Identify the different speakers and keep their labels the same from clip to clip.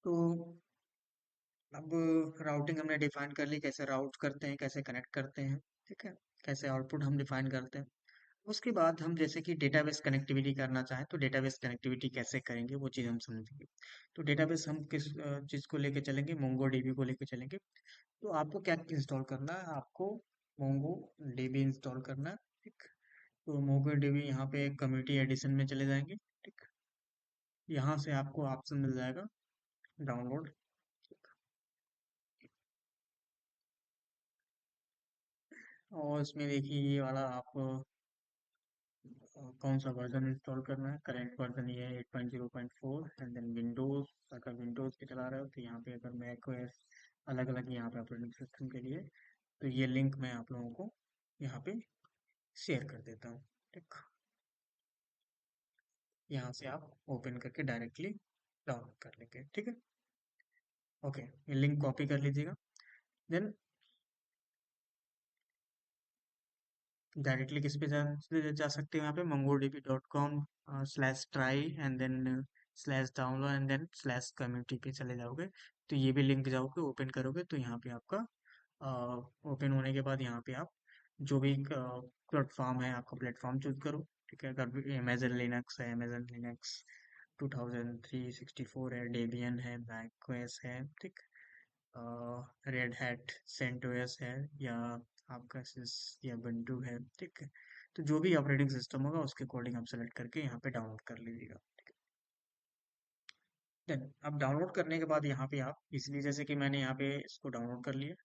Speaker 1: तो अब राउटिंग हमने डिफाइन कर ली, कैसे राउट करते हैं, कैसे कनेक्ट करते हैं, ठीक है, कैसे आउटपुट हम डिफाइन करते हैं। उसके बाद हम जैसे कि डेटाबेस कनेक्टिविटी करना चाहें तो डेटाबेस कनेक्टिविटी कैसे करेंगे वो चीज़ हम समझेंगे। तो डेटाबेस हम किस चीज़ को लेके चलेंगे, मोंगो को लेके चलेंगे। तो आपको क्या इंस्टॉल करना है, आपको मोंगो डीबी इंस्टॉल करना है, ठीक। तो मोंगो डीबी यहाँ पे कम्युनिटी एडिशन में चले जाएंगे, ठीक। यहाँ से आपको ऑप्शन मिल जाएगा डाउनलोड, और इसमें देखिए ये वाला आप कौन सा वर्जन इंस्टॉल करना है। करेंट वर्जन ये है 8.0.4। एंड देन विंडोज, अगर विंडोज पे चला रहे हो तो यहाँ पे, अगर मैक ओएस अलग अलग यहाँ पे ऑपरेटिंग सिस्टम के लिए, तो ये लिंक मैं आप लोगों को यहाँ पे शेयर कर देता हूँ, ठीक। यहाँ से आप ओपन करके डायरेक्टली डाउनलोड कर लेंगे, ठीक है। ओके, ये लिंक कॉपी कर लीजिएगा। देन डायरेक्टली किस पे जा सकते हैं, यहाँ पे mongodb.com/try and then /download and then /community पे चले जाओगे। तो ये भी लिंक जाओगे, ओपन करोगे तो यहाँ पे आपका ओपन होने के बाद यहाँ पे आप जो भी प्लेटफॉर्म है, आपका प्लेटफॉर्म चूज करो, ठीक है। अगर अमेजन लिनक्स है, अमेजन लिनक्स 2364 है, डेबियन है, मैकओएस है, ठीक। रेड हैट सेंटोस है, या आपका सिस या बंटू है, ठीक है। तो जो भी ऑपरेटिंग सिस्टम होगा उसके अकॉर्डिंग आप सेलेक्ट करके यहाँ पे डाउनलोड कर लीजिएगा। देन अब डाउनलोड करने के बाद यहाँ पे आप इसलिए, जैसे कि मैंने यहाँ पे इसको डाउनलोड कर लिया,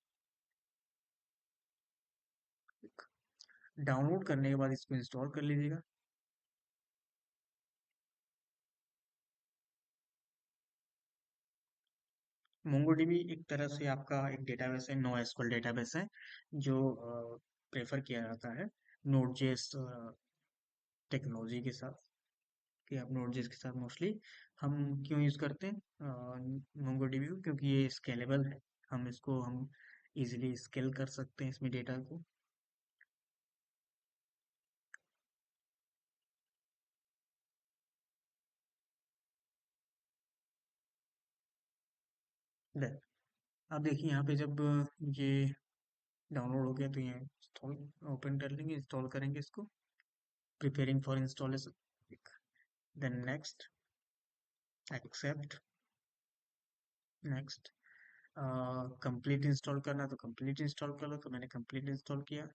Speaker 1: डाउनलोड करने के बाद इसको इंस्टॉल कर लीजिएगा। मोंगोडीबी एक तरह से आपका एक डेटाबेस है, नो एसक्यूएल डेटाबेस है, जो प्रेफर किया जाता है नोड जेएस टेक्नोलॉजी के साथ, कि आप नोड.js के साथ मोस्टली हम क्यों यूज़ करते हैं मोंगोडीबी को, क्योंकि ये स्केलेबल है। हम इजीली स्केल कर सकते हैं इसमें डेटा को। देन अब देखिए यहाँ पे जब ये डाउनलोड हो गया तो ये इंस्टॉल ओपन कर लेंगे, इंस्टॉल करेंगे इसको, preparing for installation. Then next, accept, next, complete install करना तो कंप्लीट इंस्टॉल कर लो, तो मैंने कंप्लीट इंस्टॉल किया।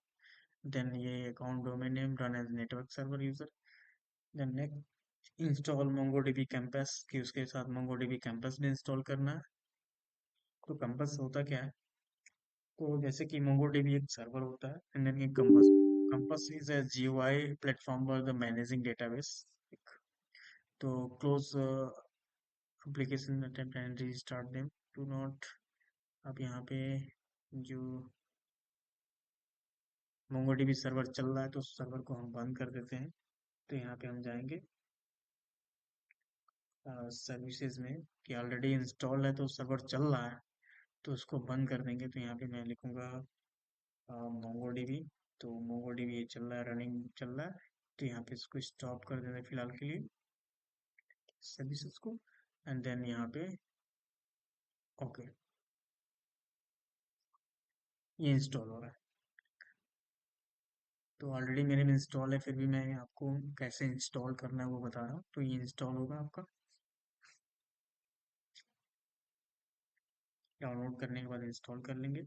Speaker 1: देन ये account domain name run as network server user. Then next, install MongoDB compass, कि उसके साथ मोंगोडीबी कैंपस भी इंस्टॉल करना है। तो कैंपस होता क्या है, तो जैसे कि मोंगोडीबी एक सर्वर होता है, and then Compass, Compass is a GUI platform for the managing database. तो close application attempt and restart them, to not. अब यहाँ पे जो मोंगोडीबी सर्वर चल रहा है तो उस सर्वर को हम बंद कर देते हैं। तो यहाँ पे हम जाएंगे सर्विसेज में, कि ऑलरेडी इंस्टॉल है तो सर्वर चल रहा है, तो उसको बंद कर देंगे। तो यहाँ पे मैं लिखूंगा मोंगोडीबी। तो मोंगोडीबी ये चल रहा है, रनिंग चल रहा है, तो यहाँ पे इसको स्टॉप कर देना है फिलहाल के लिए, सर्विसेज को। एंड देन यहाँ पे ओके, ये इंस्टॉल हो रहा है। तो ऑलरेडी मेरे में इंस्टॉल है, फिर भी मैं आपको कैसे इंस्टॉल करना है वो बता रहा हूँ। तो ये इंस्टॉल होगा आपका, डाउनलोड करने के बाद इंस्टॉल कर लेंगे।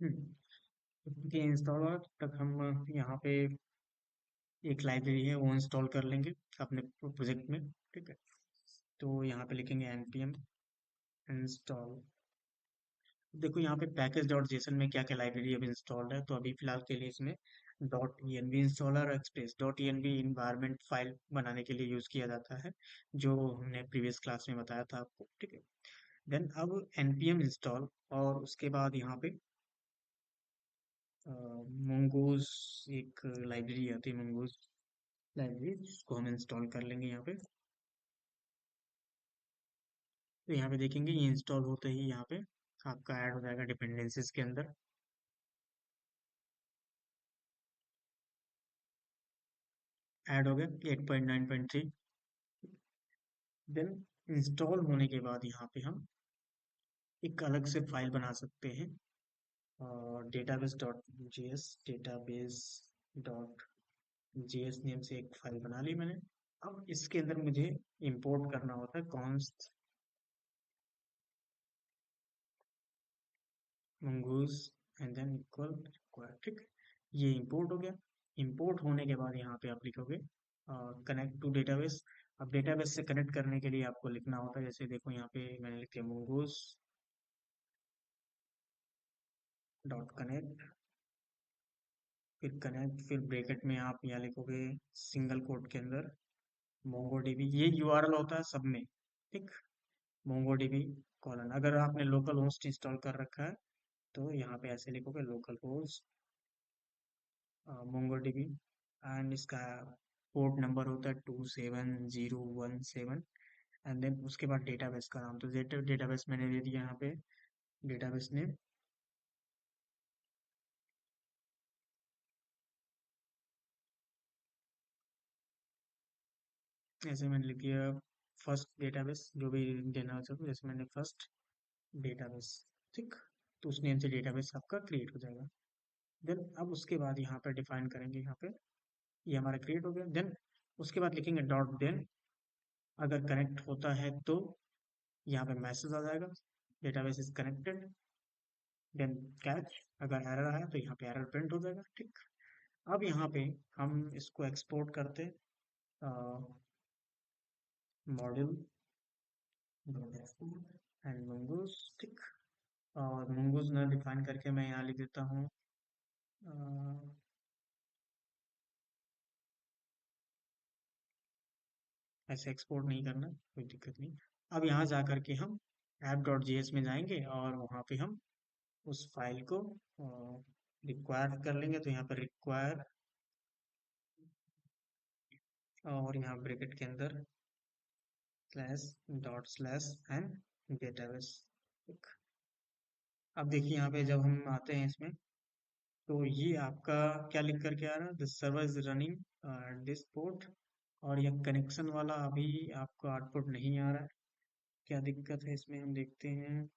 Speaker 1: ये इंस्टॉल हुआ तब हम यहाँ पे एक लाइब्रेरी है वो इंस्टॉल कर लेंगे अपने प्रोजेक्ट में। ठीक है, तो यहाँ पे लिखेंगे npm इंस्टॉल। देखो यहाँ पे पैकेज डॉट जेसन में क्या क्या लाइब्रेरी अभी इंस्टॉल्ड है, तो अभी फिलहाल के लिए इसमें dot env installer express dot env environment file बनाने के लिए यूज किया जाता है, जो हमने प्रीवियस क्लास में बताया था आपको। ठीक है, देन अब npm इंस्टॉल, और उसके बाद यहाँ पे mongoose एक लाइब्रेरी आती है, mongoose लाइब्रेरी, जिसको हम इंस्टॉल कर लेंगे यहाँ पे। तो यहाँ पे देखेंगे ये इंस्टॉल होते ही यहाँ पे आपका ऐड हो जाएगा डिपेंडेंसीज के अंदर। ऐड हो गया 8.9.3। देन इंस्टॉल होने के बाद यहाँ पे हम एक अलग से फाइल बना सकते हैं, और database dot GS, database dot GS name से एक फाइल बना ली मैंने। अब इसके अंदर मुझे इंपोर्ट करना होता है const mongoose and than equal require. ठीक है, ये इंपोर्ट हो गया। इंपोर्ट होने के बाद यहाँ पे आप लिखोगे कनेक्ट टू डेटाबेस। अब डेटाबेस से कनेक्ट करने के लिए आपको लिखना होता है, जैसे देखो यहाँ पे मैंने लिख दिया मंगूज डॉट कनेक्ट, फिर कनेक्ट, फिर ब्रैकेट में आप यहाँ लिखोगे सिंगल कोट के अंदर मोंगोडीबी, ये यूआरएल होता है सब में। ठीक, मोंगोडीबी कॉलन। अगर आपने लोकल होस्ट इंस्टॉल कर रखा है तो यहाँ पे ऐसे लिखोगे लोकल होस्ट मोंगोडीबी, एंड इसका पोर्ट नंबर होता है 27017। एंड देन उसके बाद डेटाबेस का नाम, तो डेटाबेस मैंने दे दिया यहाँ पे डेटाबेस नेम। ऐसे मैंने लिख दिया फर्स्ट डेटाबेस, जो भी देना हो सकता, जैसे मैंने फर्स्ट डेटाबेस। ठीक, तो उस नेम से डेटाबेस आपका क्रिएट हो जाएगा। देन अब उसके बाद यहाँ पर डिफाइन करेंगे, यहाँ पे ये हमारा क्रिएट हो गया। देन उसके बाद लिखेंगे डॉट देन, अगर कनेक्ट होता है तो यहाँ पे मैसेज आ जाएगा database is connected. Then catch, अगर एरर आया तो यहाँ पे एरर प्रिंट हो जाएगा। ठीक, अब यहाँ पे हम इसको एक्सपोर्ट करते मॉड्यूल एंड मंगूज। ठीक, और मंगूज ना डिफाइन करके मैं यहाँ लिख देता हूँ ऐसे एक्सपोर्ट नहीं करना, कोई दिक्कत नहीं। अब यहाँ जा करके हम ऐप डॉट जी एस में जाएंगे और वहाँ पे हम उस फाइल को रिक्वायर कर लेंगे, तो यहाँ पर रिक्वायर, और यहाँ ब्रैकेट के अंदर slash dot slash and database. अब देखिए यहाँ पे जब हम आते हैं इसमें, तो ये आपका क्या लिख करके आ रहा है, the server is running this port, और यह कनेक्शन वाला अभी आपको आउटपुट नहीं आ रहा है। क्या दिक्कत है इसमें, हम देखते हैं।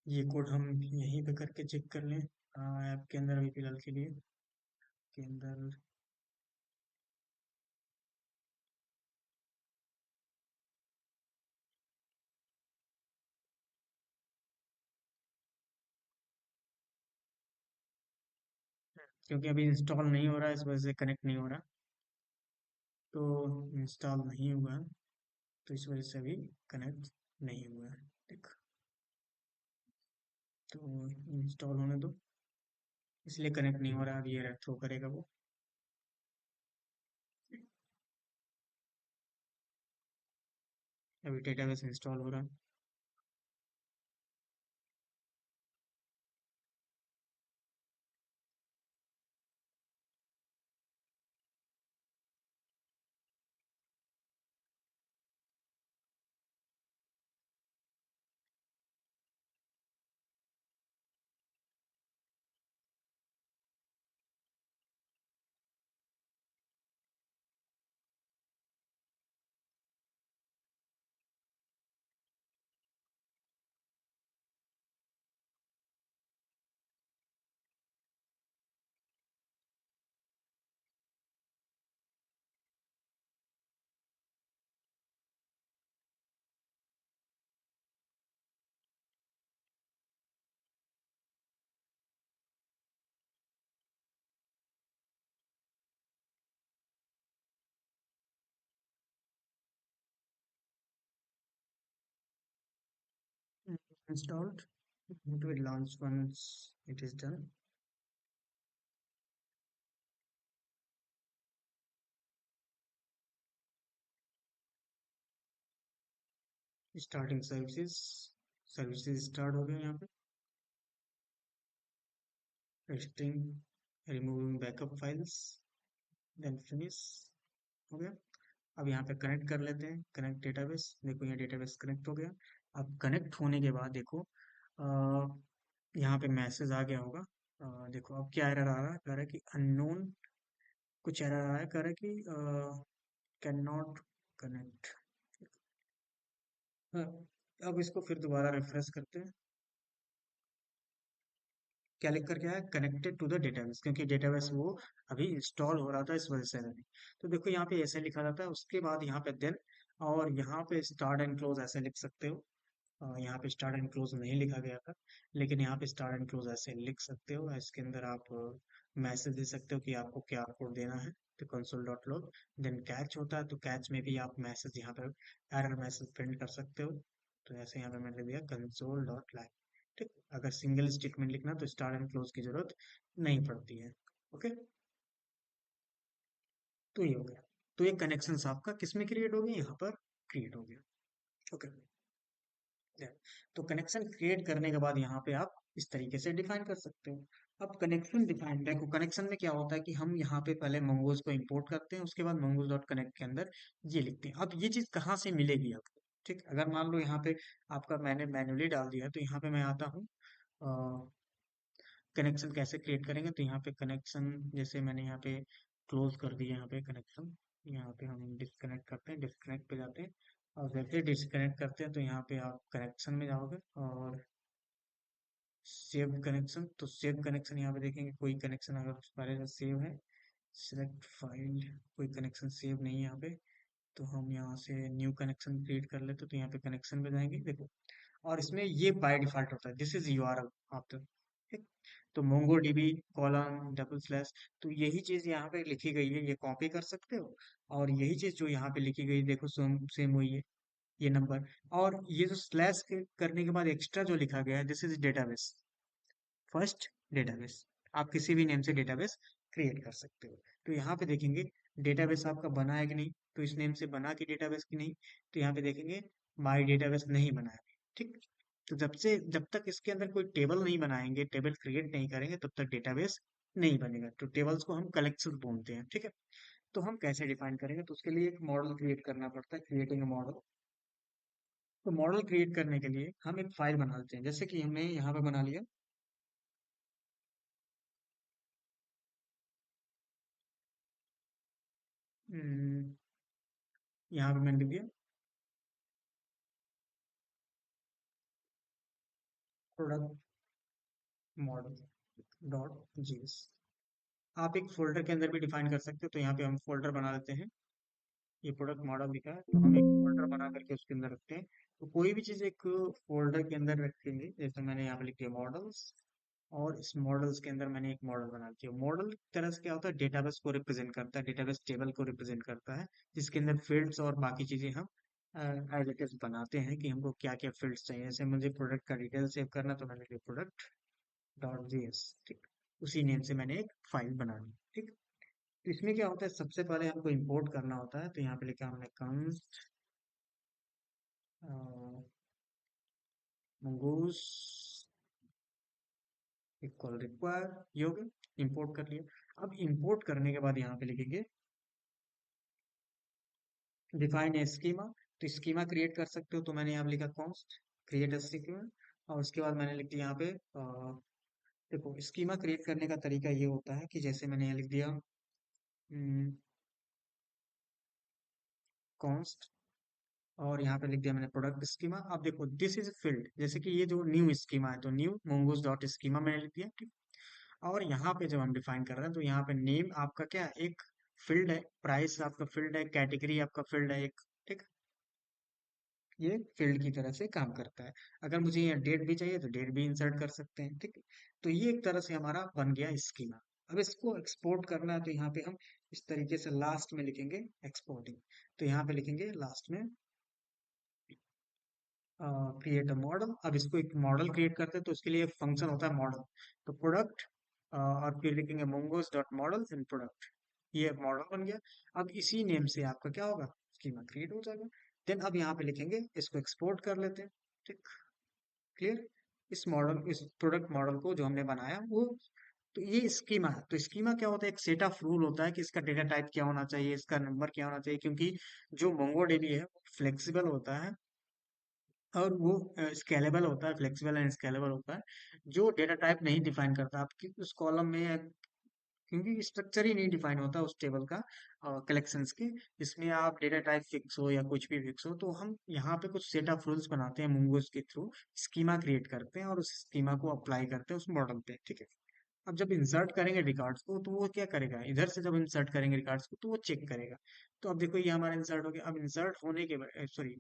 Speaker 1: ये कोड हम यहीं पे करके चेक कर लें ऐप के अंदर अभी फिलहाल के लिए, के अंदर। क्योंकि अभी इंस्टॉल नहीं हो रहा है, इस वजह से कनेक्ट नहीं हो रहा, तो इंस्टॉल नहीं हुआ है, तो इस वजह से अभी कनेक्ट नहीं हुआ है। ठीक, तो इंस्टॉल होने दो, इसलिए कनेक्ट नहीं हो रहा है, अभी ये थ्रो करेगा वो। अभी डेटाबेस इंस्टॉल हो रहा है। installed. It will launch once it is done. Starting services start हो गए यहाँ पे। Testing, removing backup files, then finish हो गया। अब यहाँ पे कनेक्ट कर लेते हैं, कनेक्ट डेटाबेस। देखो यहाँ डेटाबेस कनेक्ट हो गया। अब कनेक्ट होने के बाद देखो यहाँ पे मैसेज आ गया होगा। देखो अब क्या एरर आ रहा है, कह रहा है कि अननोन, कुछ एरर आ रहा है, कह रहा है कि कैन नॉट कनेक्ट। अब इसको फिर दोबारा रिफ्रेश करते हैं। क्या लिख कर, क्या है, कनेक्टेड टू द डेटाबेस, क्योंकि डेटाबेस वो अभी इंस्टॉल हो रहा था, इस वजह से नहीं। तो देखो यहाँ पे ऐसे लिखा जाता है, उसके बाद यहाँ पे देन, और यहाँ पे स्टार्ट एंड क्लोज ऐसे लिख सकते हो। यहाँ पे स्टार्ट एंड क्लोज नहीं लिखा गया था, लेकिन यहाँ पे स्टार्ट एंड क्लोज ऐसे लिख सकते हो। इसके अंदर आप मैसेज दे सकते हो कि आपको क्या कोड देना है। तो console dot log, then catch होता है, तो कैच में भी आप मैसेज यहाँ पे एरर मैसेज प्रिंट कर सकते हो। तो ऐसे यहाँ पे मैंने दिया कंसोल डॉट लाइन। ठीक, अगर सिंगल स्टेटमेंट लिखना तो स्टार्ट एंड क्लोज की जरूरत नहीं पड़ती है। ओके, तो ये हो गया। तो ये कनेक्शन आपका किस में क्रिएट हो गया, यहाँ पर क्रिएट हो गया। ओके, तो कनेक्शन क्रिएट करने के बाद यहाँ पे आप इस तरीके से डिफाइन कर सकते हो। अब कनेक्शन डिफाइन, देखो कनेक्शन में क्या होता है कि हम यहाँ पे पहले मंगोज को इंपोर्ट करते हैं, उसके बाद मंगोज डॉट कनेक्ट के अंदर ये लिखते हैं। अब ये चीज कहाँ से मिलेगी आपको? ठीक, अगर मान लो यहाँ पे आपका मैंने मैन्युअली डाल दिया, तो यहाँ पे मैं आता हूँ, कनेक्शन कैसे क्रिएट करेंगे। तो यहाँ पे कनेक्शन, जैसे मैंने यहाँ पे क्लोज कर दिया, यहाँ पे कनेक्शन, यहाँ पे हम डिस्कनेक्ट करते हैं, डिस्कनेक्ट पे जाते हैं। और जैसे डिस्कनेक्ट करते हैं तो यहाँ पे आप कनेक्शन में जाओगे और सेव कनेक्शन, तो सेव कनेक्शन यहाँ पे देखेंगे कोई कनेक्शन अगर पहले से सेव है, सिलेक्ट फाइल, कोई कनेक्शन सेव नहीं है यहाँ पे। तो हम यहाँ से न्यू कनेक्शन क्रिएट कर लेते, तो यहाँ पे कनेक्शन पे जाएंगे, देखो। और इसमें ये बाय डिफॉल्ट होता है, दिस इज यूआरएल आफ्टर। ठीक, तो Mongo dB colon double slash, तो यही चीज यहाँ पे लिखी गई है, ये कॉपी कर सकते हो। और यही चीज जो यहाँ पे लिखी गई, देखो सेम सेम हुई है ये नंबर। और ये जो स्लैश करने के बाद एक्स्ट्रा जो लिखा गया है, this is database, first database. आप किसी भी नेम से डेटाबेस क्रिएट कर सकते हो। तो यहाँ पे देखेंगे डेटाबेस आपका बना है कि नहीं, तो इस नेम से बना कि डेटाबेस की नहीं। तो यहाँ पे देखेंगे माई डेटाबेस नहीं बना है। ठीक, तो जब तक इसके अंदर कोई टेबल नहीं बनाएंगे, टेबल क्रिएट नहीं करेंगे, तब तक डेटाबेस नहीं बनेगा। तो टेबल्स को हम कलेक्शन बोलते हैं। ठीक है, तो हम कैसे डिफाइन करेंगे, तो उसके लिए एक मॉडल क्रिएट करना पड़ता है, क्रिएटिंग मॉडल। तो मॉडल क्रिएट करने के लिए हम एक फाइल बना लेते हैं, जैसे कि हमने यहाँ पे बना लिया। हम्म, यहाँ पे मैंने लिख दिया प्रोडक्ट मॉडल डॉट जीएस। आप एक फोल्डर के अंदर भी डिफाइन कर सकते हो, तो यहाँ पे हम फोल्डर बना लेते हैं। ये प्रोडक्ट मॉडल लिखा है, तो हम एक फोल्डर बना करके उसके अंदर रखते हैं। तो कोई भी चीज एक फोल्डर के अंदर रखेंगे, जैसे मैंने यहाँ पे लिख दिया मॉडल्स। और इस मॉडल्स के अंदर मैंने एक मॉडल बना दिया। मॉडल की तरह से क्या होता है, डेटाबेस को रिप्रेजेंट करता है, डेटाबेस टेबल को रिप्रेजेंट करता है, जिसके अंदर फील्ड्स और बाकी चीजें हम एज इट इज बनाते हैं कि हमको क्या क्या फील्ड्स चाहिए। जैसे मुझे प्रोडक्ट का डिटेल सेव करना, तो मैंने लिखा प्रोडक्ट डॉट जीएस। ठीक, उसी नेम से मैंने एक फाइल बना ली। ठीक, तो इसमें क्या होता है, सबसे पहले हमको इंपोर्ट करना होता है। तो यहाँ पे लिखा हमने const mongoose इक्वल रिक्वायर, ये हो गया, इंपोर्ट कर लिया। अब इंपोर्ट करने के बाद यहाँ पे लिखेंगे डिफाइन स्कीमा। तो स्कीमा क्रिएट कर सकते हो, तो मैंने यहाँ पे लिखा कॉन्स्ट क्रिएट स्कीमा। और उसके बाद मैंने लिख दिया यहाँ पे देखो स्कीमा क्रिएट करने का तरीका ये होता है कि जैसे मैंने यहाँ लिख दिया कॉन्स्ट, और यहाँ पे लिख दिया मैंने प्रोडक्ट स्कीमा। अब देखो दिस इज फील्ड, जैसे कि ये जो न्यू स्कीमा है, तो न्यू मोंगोज डॉट स्कीमा मैंने लिख दिया। ठीक, और यहाँ पे जब हम डिफाइन कर रहे हैं, तो यहाँ पे नेम आपका क्या है, एक फील्ड है, प्राइस आपका फील्ड है, कैटेगरी आपका फील्ड है एक। ठीक, ये फील्ड की तरह से काम करता है। अगर मुझे यहाँ डेट भी चाहिए तो डेट भी इंसर्ट कर सकते हैं। ठीक है, तो ये एक तरह से हमारा बन गया स्कीमा। अब इसको एक्सपोर्ट करना है, तो यहाँ पे हम इस तरीके से लास्ट में लिखेंगे एक्सपोर्टिंग। तो यहाँ पे लिखेंगे लास्ट में क्रिएट अ मॉडल। अब इसको एक मॉडल क्रिएट करते हैं तो उसके लिए एक फंक्शन होता है मॉडल। तो प्रोडक्ट और फिर लिखेंगे मोंगोस डॉट मॉडल इन प्रोडक्ट, ये मॉडल बन गया। अब इसी नेम से आपका क्या होगा, स्कीमा क्रिएट हो जाएगा। देन अब यहाँ पे लिखेंगे, इसको एक्सपोर्ट कर लेते हैं। ठीक, क्लियर। इस मॉडल, इस प्रोडक्ट मॉडल को जो हमने बनाया वो, तो ये स्कीमा है। तो स्कीमा क्या होता है, एक सेट ऑफ रूल होता है कि इसका डेटा टाइप क्या होना चाहिए, इसका नंबर क्या होना चाहिए, क्योंकि जो मोंगोडीबी है वो फ्लेक्सिबल होता है और वो स्केलेबल होता है, फ्लेक्सिबल एंड स्केलेबल होता है। जो डेटा टाइप नहीं डिफाइन करता आपकी उस कॉलम में, क्योंकि स्ट्रक्चर ही नहीं डिफाइन होता उस टेबल का कलेक्शंस के, इसमें आप डेटा टाइप फिक्स हो या कुछ भी फिक्स हो, तो हम यहाँ पे कुछ सेट ऑफ रूल्स बनाते हैं मंगोस के थ्रू, स्कीमा क्रिएट करते हैं और उस स्कीमा को अप्लाई करते हैं उस मॉडल पे। ठीक है। अब जब इंसर्ट करेंगे रिकॉर्ड्स को तो वो क्या करेगा, इधर से जब इंसर्ट करेंगे रिकॉर्ड्स को तो वो चेक करेगा। तो अब देखो ये हमारा इंसर्ट हो गया। अब इंसर्ट होने के बाद, सॉरी,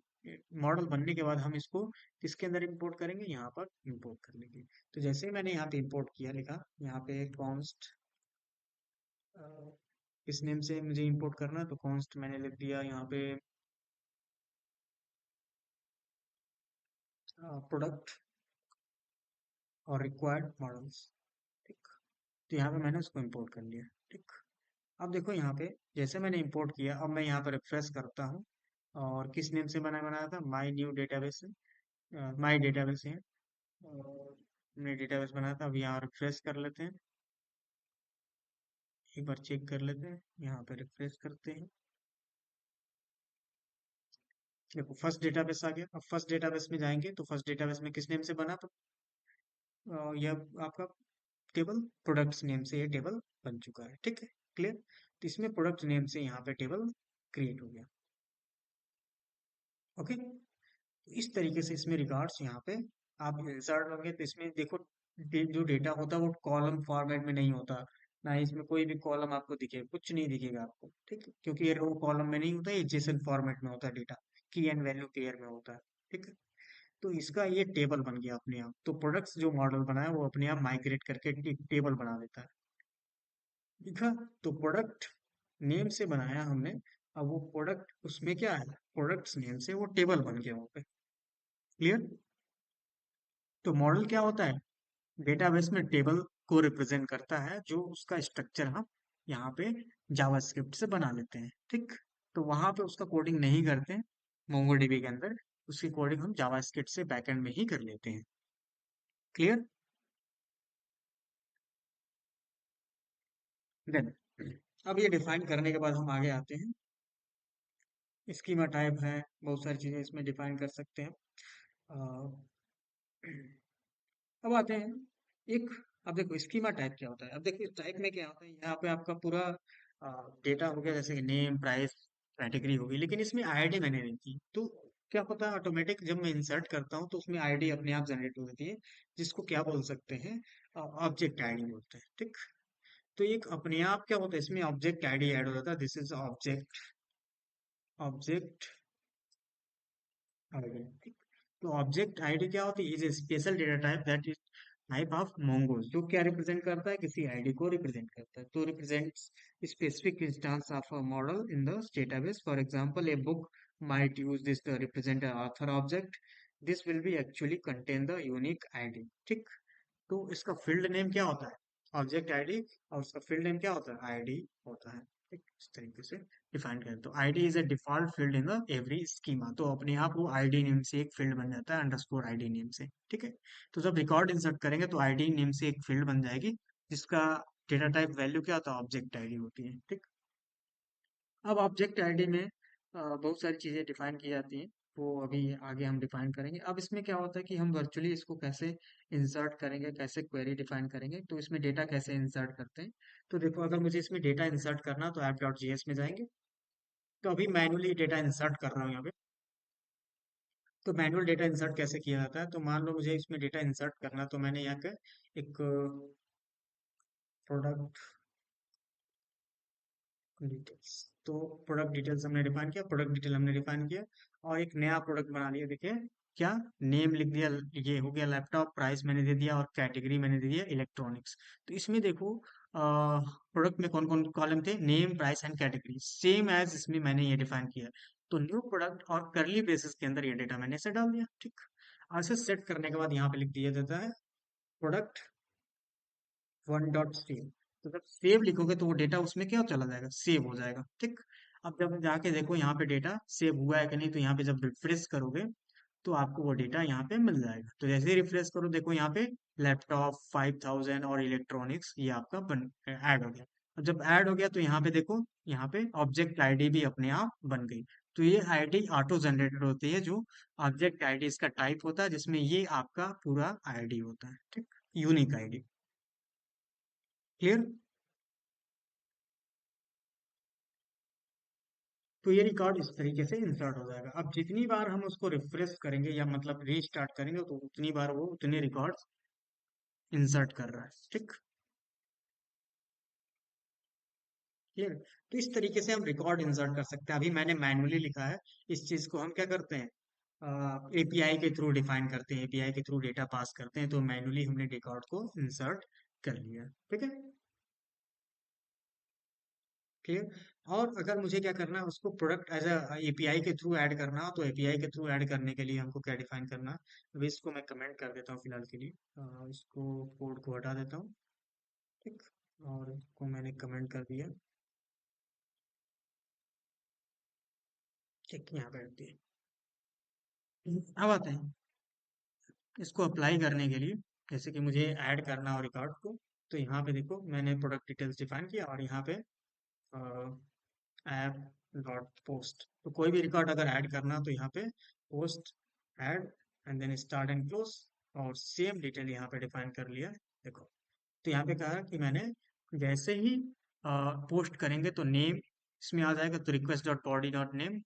Speaker 1: मॉडल बनने के बाद हम इसको किसके अंदर इंपोर्ट करेंगे, यहाँ पर इंपोर्ट कर लेंगे। तो जैसे ही मैंने यहाँ पे इंपोर्ट किया, लिखा यहाँ पे कॉन्स्ट, इस नेम से मुझे इंपोर्ट करना है तो कॉन्स्ट मैंने लिख दिया यहाँ पे प्रोडक्ट और रिक्वायर्ड मॉडल्स। ठीक, तो यहाँ पे मैंने उसको इंपोर्ट कर लिया। ठीक, अब देखो यहाँ पे जैसे मैंने इंपोर्ट किया, अब मैं यहाँ पर रिफ्रेश करता हूँ, और किस नेम से बनाया था, माई न्यू डेटाबेस से, माई डेटाबेस है, और हमने डेटाबेस बनाया था। अब यहाँ रिफ्रेश कर लेते हैं, एक बार चेक कर लेते हैं, यहाँ पे रिफ्रेश करते हैं। देखो फर्स्ट डेटाबेस आ गया। अब फर्स्ट डेटाबेस में जाएंगे तो फर्स्ट डेटाबेस में किस नेम से बना, तो यह आपका टेबल प्रोडक्ट्स नेम से ये टेबल बन चुका है। ठीक है, क्लियर। तो इसमें प्रोडक्ट नेम से यहाँ पे टेबल क्रिएट हो गया। ओके, इस तरीके से इसमें रिगार्ड्स यहाँ पे आप इंसर्ट होंगे तो इसमें देखो, जो डेटा होता है वो कॉलम फॉर्मेट में नहीं होता, ना ही इसमें कोई भी कॉलम आपको दिखेगा, कुछ नहीं दिखेगा आपको। ठीक है, क्योंकि ये रो कॉलम में नहीं होता, ये जेसन फॉर्मेट में होता है डेटा, की एंड वैल्यू पेयर में होता है। ठीक है, तो इसका ये टेबल बन गया अपने आप। तो प्रोडक्ट्स जो मॉडल बनाया वो अपने आप माइग्रेट करके एक टेबल बना देता है। ठीक है, तो प्रोडक्ट नेम से बनाया हमने, अब वो प्रोडक्ट उसमें क्या है, प्रोडक्ट्स नेम से वो टेबल बन गया वहाँ पे। क्लियर। तो मॉडल क्या होता है, डेटाबेस में टेबल को रिप्रेजेंट करता है, जो उसका स्ट्रक्चर हम यहाँ पे जावास्क्रिप्ट से बना लेते हैं। ठीक, तो वहां पे उसका कोडिंग नहीं करते हैं मोंगोडीबी के अंदर, उसकी कोडिंग हम जावास्क्रिप्ट से बैकएंड में ही कर लेते हैं। क्लियर। देन अब ये डिफाइन करने के बाद हम आगे आते हैं, स्कीमा टाइप है, बहुत सारी चीजें इसमें डिफाइन कर सकते हैं। अ, अब आते हैं एक, अब देखो स्कीमा टाइप क्या होता है। अब देखो टाइप में क्या होता है, यहाँ पे आपका पूरा डेटा हो गया, जैसे कि नेम, प्राइस, कैटेगरी होगी, लेकिन इसमें आईडी मैंने नहीं की। तो क्या होता है, ऑटोमेटिक जब मैं इंसर्ट करता हूँ तो उसमें आईडी अपने आप जनरेट हो जाती है, जिसको क्या बोल सकते हैं, ऑब्जेक्ट आईडी बोलते हैं। ठीक, तो एक अपने आप क्या होता है, इसमें ऑब्जेक्ट आईडी ऐड हो जाता है, this is object, object ID. ठीक, तो ऑब्जेक्ट आईडी क्या होती है, is a special data type that is type of mongoose, जो क्या रिप्रेजेंट करता है, किसी आईडी को रिप्रेजेंट करता है। तो represents specific instance of a model in the database. For example, a book might use this to represent an author object. This will be actually contain the unique ID. ठीक, तो इसका field name क्या होता है, object ID, और उसका field name क्या होता है, आईडी होता है। ठीक, इस तरीके से डिफाइन करें तो ID is a default field in the every schema, तो अपने आप वो आईडी नेम से एक फील्ड बन जाता है, अंडरस्कोर आईडी नेम से। ठीक है, तो जब रिकॉर्ड इंसर्ट करेंगे तो आईडी नेम से एक फील्ड बन जाएगी, जिसका डेटा टाइप वैल्यू क्या होता है, ऑब्जेक्ट आईडी होती है। ठीक, अब ऑब्जेक्ट आईडी में बहुत सारी चीजें डिफाइन की जाती हैं, वो अभी आगे हम डिफाइन करेंगे। अब इसमें क्या होता है कि हम वर्चुअली इसको कैसे इंसर्ट करेंगे, कैसे क्वेरी डिफाइन करेंगे, तो इसमें डेटा कैसे इंसर्ट करते हैं। तो देखो, अगर मुझे इसमें डेटा इंसर्ट करना तो app.js में जाएंगे। तो अभी मैनुअली डेटा इंसर्ट कर रहा हूँ यहाँ पे। तो मैनुअल डेटा इंसर्ट कैसे किया जाता है, तो मान लो मुझे इसमें डेटा इंसर्ट करना, तो मैंने यहाँ का एक प्रोडक्ट डिटेल्स, तो प्रोडक्ट डिटेल्स हमने डिफाइन किया, प्रोडक्ट डिटेल हमने डिफाइन किया, और एक नया प्रोडक्ट बना लिया। देखिए क्या, नेम लिख दिया, ये हो गया लैपटॉप, प्राइस मैंने दे दिया, और कैटेगरी मैंने दे दिया इलेक्ट्रॉनिक्स। तो इसमें देखो प्रोडक्ट में कौन कौन कॉलम थे, name, price and category, same as इसमें मैंने ये डिफाइन किया। तो न्यू प्रोडक्ट और करली ब्रेसेस के अंदर ये डेटा मैंने से डाल दिया। ठीक, ऐसे सेट करने के बाद यहाँ पे लिख दिया जाता है प्रोडक्ट 1.सेव। तो जब सेव लिखोगे तो वो डेटा उसमें क्या चला जाएगा, सेव हो जाएगा, ठीक। अब जब जाके देखो यहाँ पे डेटा सेव हुआ है कि नहीं, तो यहाँ पे जब रिफ्रेश करोगे तो आपको वो डेटा यहाँ पे मिल जाएगा। तो जैसे ही रिफ्रेश करो देखो यहाँ पे लैपटॉप 5000 और इलेक्ट्रॉनिक्स ये आपका बन ऐड हो गया। अब जब ऐड हो गया तो यहाँ पे देखो, यहाँ पे ऑब्जेक्ट आईडी भी अपने आप बन गई। तो ये आईडी ऑटो जनरेटेड होती है, जो ऑब्जेक्ट आईडी इसका टाइप होता है, जिसमें ये आपका पूरा आईडी होता है, ठीक, यूनिक आईडी। क्लियर। तो ये रिकॉर्ड इस तरीके से इंसर्ट हो जाएगा। अब जितनी बार हम उसको रिफ्रेश करेंगे या मतलब रीस्टार्ट करेंगे तो उतनी बार वो उतने रिकॉर्ड्स इंसर्ट कर रहा है, ठीक। क्लियर। तो इस तरीके से हम रिकॉर्ड इंसर्ट कर सकते हैं। अभी मैंने मैन्युअली लिखा है, इस चीज को हम क्या करते हैं, एपीआई के थ्रू डिफाइन करते हैं, एपीआई के थ्रू डेटा पास करते हैं, तो मैन्युअली हमने रिकॉर्ड को इंसर्ट कर लिया, ठीक है। क्लियर। और अगर मुझे क्या करना है, उसको प्रोडक्ट एज अ एपीआई के थ्रू ऐड करना हो, तो एपीआई के थ्रू ऐड करने के लिए हमको क्या डिफाइन करना है। अभी इसको मैं कमेंट कर देता हूँ फिलहाल के लिए, इसको कोड को हटा देता हूँ, ठीक। और इसको मैंने कमेंट कर दिया, ठीक, यहाँ पे रख दिया। अब आते हैं इसको अप्लाई करने के लिए। जैसे कि मुझे ऐड करना हो रिकॉर्ड को, तो यहाँ पे देखो मैंने प्रोडक्ट डिटेल्स डिफाइन किया और यहाँ पे ऐप डॉट पोस्ट, तो कोई भी रिकॉर्ड अगर ऐड करना हो तो यहाँ पे post add and then start and close, और सेम डिटेल यहाँ पे डिफाइन कर लिया। देखो, तो यहाँ पे कहा कि मैंने जैसे ही पोस्ट करेंगे तो नेम इसमें आ जाएगा, तो request dot body dot name,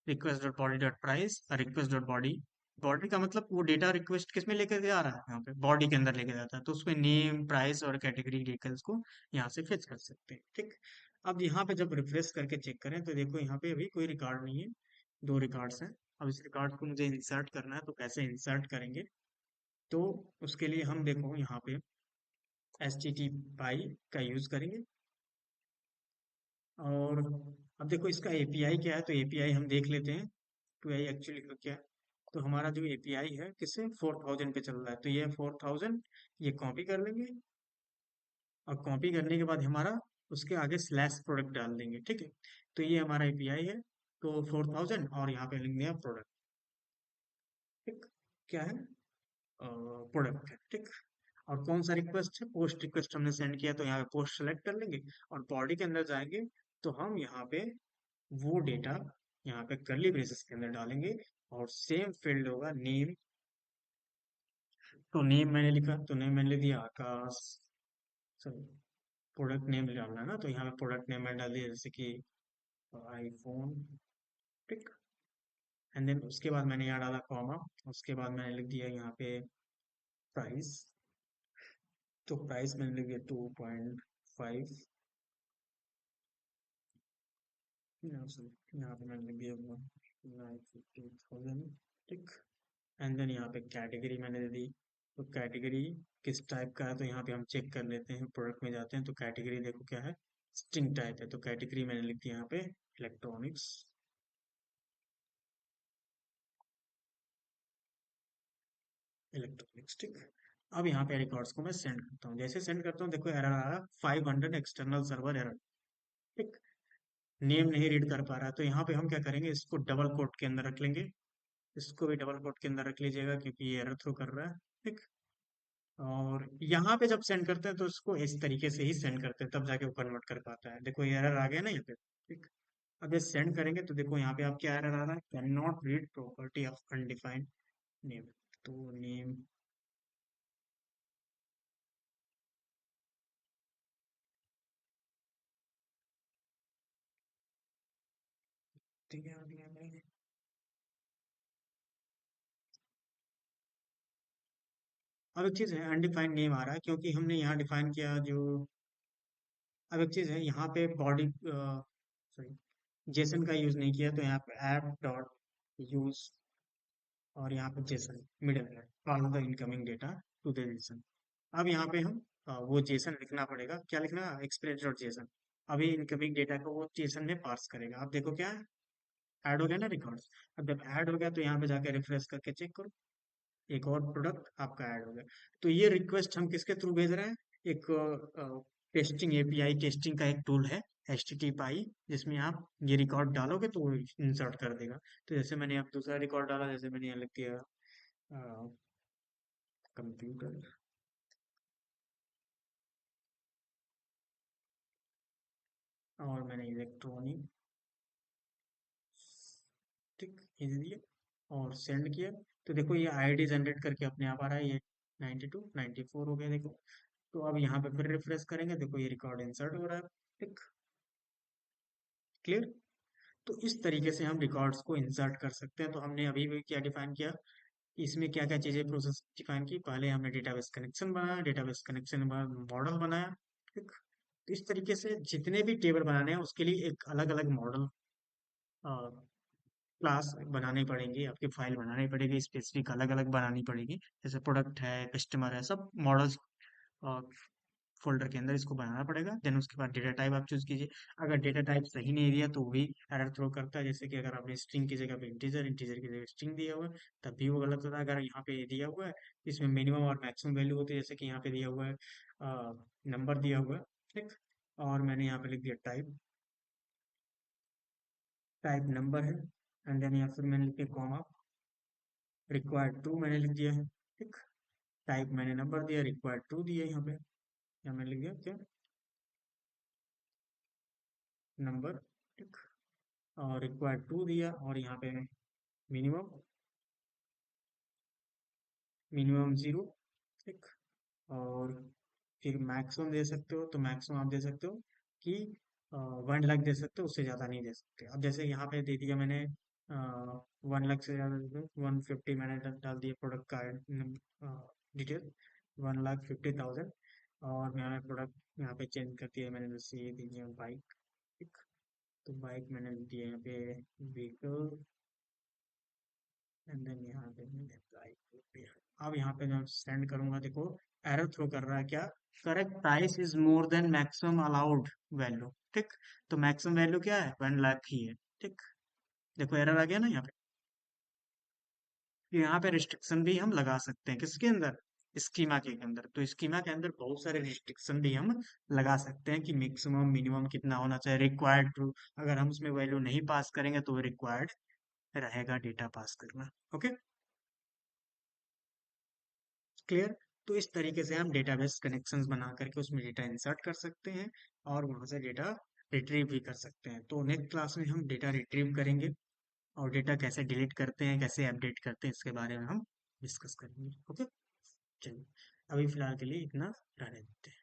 Speaker 1: request dot body dot price और रिक्वेस्ट डॉट बॉडी। बॉडी का मतलब वो डेटा रिक्वेस्ट किस में लेकर जा रहा है, यहाँ पे बॉडी के अंदर लेके जाता है, तो उसमें नेम प्राइस और कैटेगरी डिटेल्स को यहाँ से फेच कर सकते हैं, ठीक। अब यहाँ पे जब रिफ्रेश करके चेक करें तो देखो यहाँ पे अभी कोई रिकॉर्ड नहीं है, दो रिकॉर्ड्स हैं। अब इस रिकॉर्ड को मुझे इंसर्ट करना है, तो कैसे इंसर्ट करेंगे, तो उसके लिए हम देखो यहाँ पे एच टी टी पाई का यूज करेंगे। और अब देखो इसका एपीआई क्या है, तो एपीआई हम देख लेते हैं, एपीआई एक्चुअली क्या है। तो हमारा जो एपीआई है किससे 4000 पे चल रहा है, तो ये 4000 ये कॉपी कर लेंगे, और कॉपी करने के बाद हमारा उसके आगे स्लैश प्रोडक्ट डाल देंगे, ठीक है। तो ये हमारा एपीआई है, तो 4000 और यहाँ पे लिख दिया प्रोडक्ट, ठीक। क्या है, प्रोडक्ट है, ठीक। और कौन सा रिक्वेस्ट है, पोस्ट रिक्वेस्ट हमने सेंड किया, तो यहाँ पे पोस्ट सेलेक्ट कर लेंगे और बॉडी के अंदर जाएंगे, तो हम यहाँ पे वो डेटा यहाँ पे कर्ली ब्रेसेस के अंदर डालेंगे, और सेम फील्ड होगा नेम। तो नेम मैंने लिखा, तो नेम मैंने लिख दिया आकाश, सॉरी, प्रोडक्ट नेम डालना है ना, तो यहाँ पे प्रोडक्ट नेम मैंने डाल दिया जैसे कि आईफोन, ठीक। एंड देन उसके बाद मैंने यहाँ डाला कॉमा, उसके बाद मैंने लिख दिया यहाँ पे प्राइस, तो प्राइस मैंने लिख दिया 2.5, यहाँ पे मैंने लिख दिया 950,000, ठीक। एंड देन यहाँ पे कैटेगरी मैंने दे दी, तो कैटेगरी किस टाइप का है, तो यहाँ पे हम चेक कर लेते हैं, प्रोडक्ट में जाते हैं, तो कैटेगरी देखो क्या है, स्ट्रिंग टाइप है, तो कैटेगरी मैंने लिख दी यहाँ पे इलेक्ट्रॉनिक्स, इलेक्ट्रॉनिक्स, ठीक। अब यहाँ पे रिकॉर्ड्स को मैं सेंड करता हूँ, जैसे सेंड करता हूँ देखो एरर आ रहा है 500 एक्सटर्नल सर्वर एरर, ठीक। नेम नहीं रीड कर पा रहा है, तो यहाँ पे हम क्या करेंगे, इसको डबल कोट के अंदर रख लेंगे, इसको भी डबल कोट के अंदर रख लीजिएगा क्योंकि ये एरर थ्रो कर रहा है, ठीक। और यहाँ पे जब सेंड करते हैं तो इसको इस तरीके से ही सेंड करते हैं, तब जाके वो कन्वर्ट कर पाता है। देखो ये एरर आ गया ना यहाँ पे, ठीक। अब ये सेंड करेंगे तो देखो यहाँ पे आप क्या एरर आ रहा है, can not read property of undefined name, तो नेम, ठीक है, अब एक चीज है अनडिफाइंड नेम आ रहा है क्योंकि हमने यहाँ डिफाइन किया जो, अब एक चीज है यहाँ पे बॉडी सॉरी जेसन का यूज नहीं किया, तो यहाँ पे ऐप डॉट यूज, और यहाँ पे जेसन मिडल है, follow the incoming data to the JSON. अब यहाँ पे हम वो जेसन लिखना पड़ेगा, क्या लिखना, एक्सप्रेस डॉट जेसन। अभी इनकमिंग डेटा को वो जेसन में पार्स करेगा। अब देखो क्या है, ऐड हो गया ना रिकॉर्ड्स। अब जब ऐड हो गया तो यहाँ पे जाके रिफ्रेश करके चेक करो, एक और प्रोडक्ट आपका ऐड हो गया। तो ये रिक्वेस्ट हम किसके थ्रू भेज रहे हैं? एक टेस्टिंग एपीआई टेस्टिंग का एक टूल है, HTTPI, जिसमें आप ये रिकॉर्ड डालोगे तो वो इंसर्ट कर देगा। तो जैसे मैंने अब दूसरा रिकॉर्ड डाला, जैसे मैंने यहाँ लिख दिया कंप्यूटर, और मैंने इलेक्ट्रॉनिक, ठीक, ये दे दिया और सेंड किया। तो देखो ये आईडी जनरेट करके अपने आप आ रहा है, ये 92 94 हो गया देखो। तो अब यहाँ पे फिर रिफ्रेश करेंगे, देखो ये रिकॉर्ड इंसर्ट हो रहा है। ठीक, क्लियर। तो इस तरीके से हम रिकॉर्ड्स को इंसर्ट कर सकते हैं। तो हमने अभी भी क्या डिफाइन किया, इसमें क्या क्या चीजें प्रोसेस डिफाइन की। पहले हमने डेटाबेस कनेक्शन बनाया, डेटाबेस कनेक्शन के बाद मॉडल बनाया। ठीक, तो इस तरीके से जितने भी टेबल बनाने हैं उसके लिए एक अलग अलग मॉडल क्लास बनानी पड़ेंगी, आपकी फाइल बनानी पड़ेगी, स्पेसिफिक अलग अलग बनानी पड़ेगी। जैसे प्रोडक्ट है, कस्टमर है, सब मॉडल्स फोल्डर के अंदर इसको बनाना पड़ेगा। देन उसके बाद डेटा टाइप आप चूज कीजिए। अगर डेटा टाइप सही नहीं दिया तो भी एरर थ्रो करता है। जैसे कि अगर आपने स्ट्रिंग की जगह पे इंटीजर, इंटीजर की जगह स्ट्रिंग दिया हुआ है, तब भी वो गलत होता है। अगर यहाँ पे दिया हुआ है, इसमें मिनिमम और मैक्सिमम वैल्यू होती है, जैसे कि यहाँ पे दिया हुआ है नंबर दिया हुआ है, ठीक, और मैंने यहाँ पे लिख दिया टाइप, टाइप नंबर है, एंड देन या फिर मैंने लिख दिया कॉमा, रिक्वायर्ड टू मैंने लिख दिया है। ठीक, टाइप मैंने नंबर दिया, रिक्वायर्ड टू दिया यहाँ पे, यहाँ मैंने लिख दिया क्या, नंबर। ठीक, और रिक्वायर्ड टू दिया, और यहाँ पे मिनिमम, मिनिमम जीरो। ठीक, और फिर मैक्सिमम दे सकते हो, तो मैक्सिमम आप दे सकते हो कि 1 लाख दे सकते हो, उससे ज़्यादा नहीं दे सकते। अब जैसे यहाँ पे दे दिया मैंने 1 लाख से ज़्यादा, 150 मैंने डाल दिया प्रोडक्ट का डिटेल, 1,50,000। और मैंने प्रोडक्ट यहाँ पे चेंज कर दिया मैंने, जैसे ये दे दिया बाइक। ठीक, तो बाइक मैंने दिया यहाँ पे व्हीकल, एंड देन यहाँ पे मैंने बाइक। अब यहाँ पे जब सेंड करूंगा, देखो एरर थ्रो कर रहा है क्या, correct price is more than maximum allowed value. ठीक, तो मैक्सिमम वैल्यू क्या है, 1 लाख ही है। ठीक, देखो एरर आ गया ना यहाँ पे। यहाँ पे रिस्ट्रिक्शन भी हम लगा सकते हैं, किसके अंदर, स्कीमा के अंदर। तो स्कीमा के अंदर बहुत सारे रिस्ट्रिक्शन भी हम लगा सकते हैं कि मैक्सिमम मिनिमम कितना होना चाहिए, रिक्वायर्ड ट्रू। अगर हम उसमें वैल्यू नहीं पास करेंगे तो रिक्वायर्ड रहेगा डेटा पास करना। Okay, clear. तो इस तरीके से हम डेटाबेस कनेक्शंस बना करके उसमें डेटा इंसर्ट कर सकते हैं, और वहां से डेटा रिट्रीव भी कर सकते हैं। तो नेक्स्ट क्लास में हम डेटा रिट्रीव करेंगे, और डेटा कैसे डिलीट करते हैं, कैसे अपडेट करते हैं, इसके बारे में हम डिस्कस करेंगे। ओके, चलिए, अभी फिलहाल के लिए इतना रहने देते हैं।